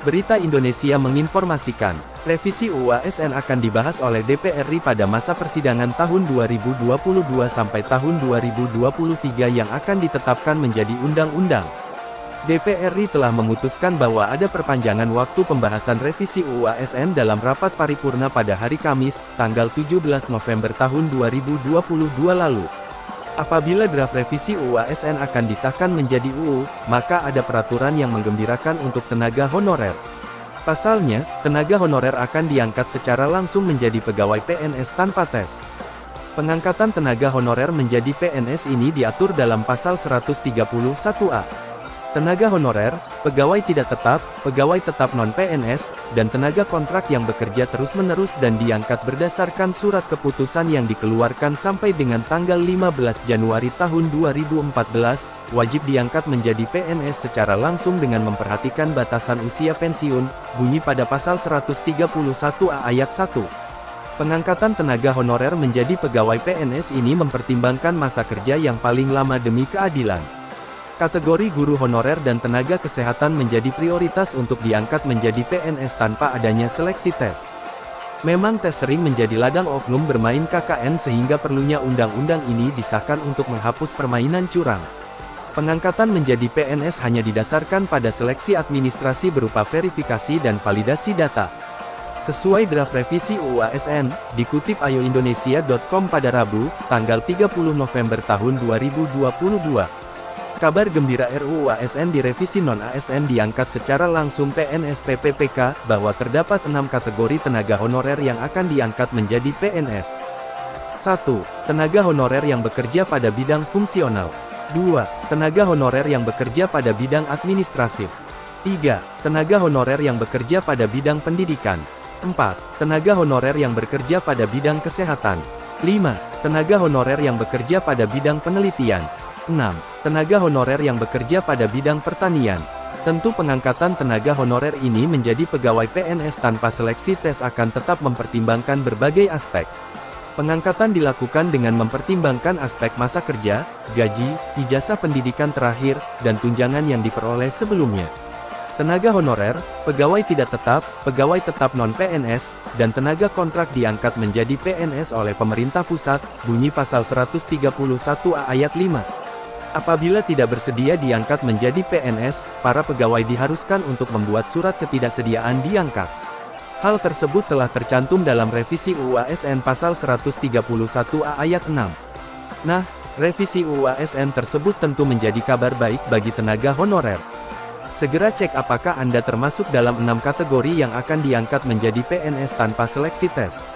Berita Indonesia menginformasikan, revisi UU ASN akan dibahas oleh DPR RI pada masa persidangan tahun 2022 sampai tahun 2023 yang akan ditetapkan menjadi undang-undang. DPR RI telah memutuskan bahwa ada perpanjangan waktu pembahasan revisi UU ASN dalam rapat paripurna pada hari Kamis, tanggal 17 November tahun 2022 lalu. Apabila draft revisi UU ASN akan disahkan menjadi UU, maka ada peraturan yang menggembirakan untuk tenaga honorer. Pasalnya, tenaga honorer akan diangkat secara langsung menjadi pegawai PNS tanpa tes. Pengangkatan tenaga honorer menjadi PNS ini diatur dalam pasal 131A. Tenaga honorer, pegawai tidak tetap, pegawai tetap non-PNS, dan tenaga kontrak yang bekerja terus-menerus dan diangkat berdasarkan surat keputusan yang dikeluarkan sampai dengan tanggal 15 Januari tahun 2014, wajib diangkat menjadi PNS secara langsung dengan memperhatikan batasan usia pensiun, bunyi pada pasal 131A ayat 1. Pengangkatan tenaga honorer menjadi pegawai PNS ini mempertimbangkan masa kerja yang paling lama demi keadilan. Kategori guru honorer dan tenaga kesehatan menjadi prioritas untuk diangkat menjadi PNS tanpa adanya seleksi tes. Memang tes sering menjadi ladang oknum bermain KKN sehingga perlunya undang-undang ini disahkan untuk menghapus permainan curang. Pengangkatan menjadi PNS hanya didasarkan pada seleksi administrasi berupa verifikasi dan validasi data. Sesuai draft revisi UU ASN, dikutip ayoindonesia.com pada Rabu, tanggal 30 November tahun 2022. Kabar gembira RUU ASN direvisi non-ASN diangkat secara langsung PNS PPPK, bahwa terdapat 6 kategori tenaga honorer yang akan diangkat menjadi PNS. 1. Tenaga honorer yang bekerja pada bidang fungsional. 2. Tenaga honorer yang bekerja pada bidang administratif. 3. Tenaga honorer yang bekerja pada bidang pendidikan. 4. Tenaga honorer yang bekerja pada bidang kesehatan. 5. Tenaga honorer yang bekerja pada bidang penelitian. 6. Tenaga honorer yang bekerja pada bidang pertanian. Tentu pengangkatan tenaga honorer ini menjadi pegawai PNS tanpa seleksi tes akan tetap mempertimbangkan berbagai aspek. Pengangkatan dilakukan dengan mempertimbangkan aspek masa kerja, gaji, ijazah pendidikan terakhir, dan tunjangan yang diperoleh sebelumnya. Tenaga honorer, pegawai tidak tetap, pegawai tetap non-PNS, dan tenaga kontrak diangkat menjadi PNS oleh pemerintah pusat, bunyi pasal 131A ayat 5. Apabila tidak bersedia diangkat menjadi PNS, para pegawai diharuskan untuk membuat surat ketidaksediaan diangkat. Hal tersebut telah tercantum dalam revisi UU ASN pasal 131A ayat 6. Nah, revisi UU ASN tersebut tentu menjadi kabar baik bagi tenaga honorer. Segera cek apakah Anda termasuk dalam 6 kategori yang akan diangkat menjadi PNS tanpa seleksi tes.